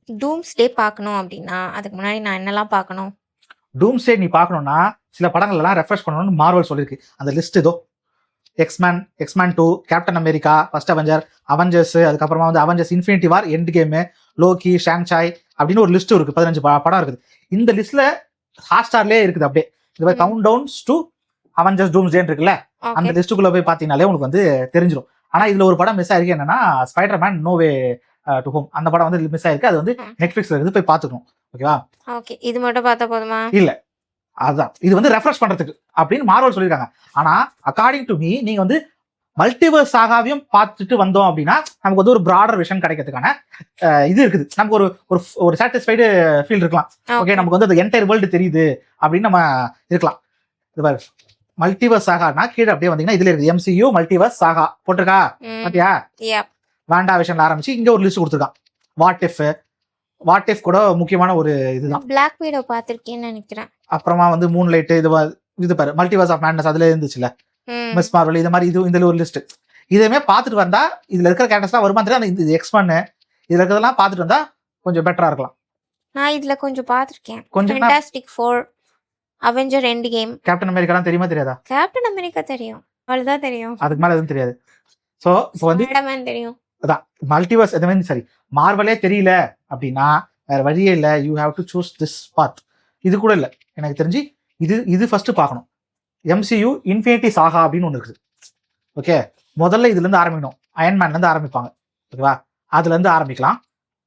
டூம்ஸ்டே பார்க்கணும் அப்படின்னா, அதுக்கு முன்னாடி நான் என்னலாம் பார்க்கணும்? டூம்ஸ்டே நீ பார்க்கணும்னா சில படங்கள் எல்லாம் ரெஃப்ரெஷ் பண்ணணும்னு மார்வல் சொல்லியிருக்கு. அந்த லிஸ்ட் இதோ. எக்ஸ்மேன் 2, கேப்டன் அமெரிக்கா, ஃபர்ஸ்ட் அவெஞ்சர்ஸ், அதுக்கப்புறமா வந்து அவெஞ்சர்ஸ் இன்ஃபினிட்டி வார், எண்ட் கேமு, லோக்கி, ஷாங்சாய் அப்படின்னு ஒரு லிஸ்ட் இருக்கு. 15 படம் இருக்குது. இந்த லிஸ்ட்ல ஹாட் ஸ்டார்லயே இருக்குது. அப்படியே இந்த மாதிரி கவுண்ட் டவுன்ஸ் டு அவெஞ்சர்ஸ் டூம்ஸ்டேன்னு இருக்குல்ல, அந்த லிஸ்ட்டுக்குள்ள போய் பார்த்தீங்கனாலே உங்களுக்கு வந்து தெரிஞ்சிடும். ஆனா இதுல ஒரு படம் மிஸ் ஆயிருக்கு. என்னன்னா Spiderman no way to home. அந்த படம் வந்து மிஸ் ஆயிருக்கு. அது வந்து நெட்ஃபிளிக்ஸ்ல இருந்து போய் பார்த்துக்கணும். ஓகேவா? ஓகே, இது மட்டும் பார்த்தா போதுமா? இல்ல, அதுதான் இது வந்து ரெஃப்ரெஷ் பண்றதுக்கு அப்படின்னு மார்வல் சொல்லியிருக்காங்க. ஆனா அக்கார்டிங் டு மீ நீங்க வந்து மல்டிவர்ஸ் சாகாவையும் பார்த்துட்டு வந்தோம் அப்படின்னா நமக்கு வந்து ஒரு பிராடர் விஷன் கிடைக்கிறதுக்கான இது இருக்குது. நமக்கு ஒரு ஒரு சாட்டிஸ்ஃபைடு ஃபீல் இருக்கலாம். ஓகே, நமக்கு வந்து அந்த என்டையர் வேர்ல்டு தெரியுது அப்படின்னு நம்ம இருக்கலாம். இது மல்டிவர்ஸ் சாகானா கீழே அப்படியே வந்தீங்கன்னா இதுல இருக்குது MCU மல்டிவர்ஸ் சாகா போட்டிருக்கா பாத்தியா? வாண்டா விஷன்ல ஆரம்பிச்சு இங்க ஒரு லிஸ்ட் கொடுத்துருக்கான். வாட் இஃப் கூட முக்கியமான ஒரு இதுதான். பிளாக் வீடோ பார்த்திருக்கேன்னு நினைக்கிறேன். அப்புறமா வந்து மூன்லைட் இது பாரு மல்டிவர்ஸ் ஆஃப் மேட்னஸ் அதுல இருந்துச்சுல, மிஸ் மார்வல், இது மாதிரி இதுல ஒரு லிஸ்ட். இதுவுமே பார்த்துட்டு வந்தா இதுல இருக்கிற கேரக்டர்ஸ்லாம் வருமா தெரியாது. இந்த எக்ஸ்மேன் இதுல இருக்கிறதெல்லாம் பார்த்துட்டு வந்தா கொஞ்சம் பெட்டரா இருக்கலாம். நான் இதுல கொஞ்சம் பார்த்திருக்கேன். Fantastic 4, avenger endgame. Captain அமெரிக்காலாம் தெரியுமா தெரியாதா? கேப்டன் அமெரிக்கா தெரியும், அவ்வளவுதான் தெரியும். அதுக்கு மேல எதுவும் தெரியாது. சோ இப்போ வந்து ஸ்பைடர்மேன் தெரியும். அதான் மல்டிவர்ஸ் எதுவுமே சரி மார்வலே தெரியல அப்படின்னா வேற வழியே இல்லை. You have to choose this path. இது கூட இல்லை எனக்கு தெரிஞ்சு. இது ஃபர்ஸ்ட் பார்க்கணும். MCU இன்ஃபினிட்டி சாகா அப்படின்னு ஒன்று இருக்குது. ஓகே, முதல்ல இதுல இருந்து ஆரம்பிக்கணும். அயன்மேன்ல இருந்து ஆரம்பிப்பாங்க. ஓகேவா? அதுல இருந்து ஆரம்பிக்கலாம்.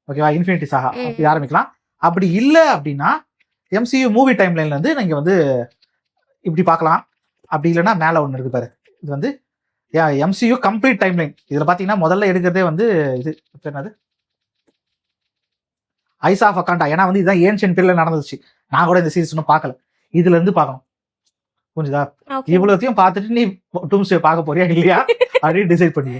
ஓகேவா? இன்ஃபினிட்டி சாகா அப்படி ஆரம்பிக்கலாம். அப்படி இல்லை அப்படின்னா MCU மூவி டைம் லைன்ல இருந்து நீங்க வந்து இப்படி பார்க்கலாம். அப்படி இல்லைன்னா மேல ஒன்று இருக்கு பாரு, இது வந்து MCU கம்ப்ளீட் டைம் லைன். இதுல பாத்தீங்கன்னா முதல்ல எடுக்கிறதே வந்து இது என்னது, ஐஸ் ஆஃப் அக்காண்டா. ஏன்னா வந்து இதுதான் ஏன்ஷியன்ட் பீரியட்ல நடந்துச்சு. நான் கூட இந்த சீரிஸ் இன்னும் பார்க்கல. இதுல இருந்து பார்க்கணும். புரிஞ்சுதா? இவ்வளோத்தையும் பார்த்துட்டு நீ டூம்ஸ்டே பார்க்க போறியா இல்லையா அப்படின்னு டிசைட் பண்ணி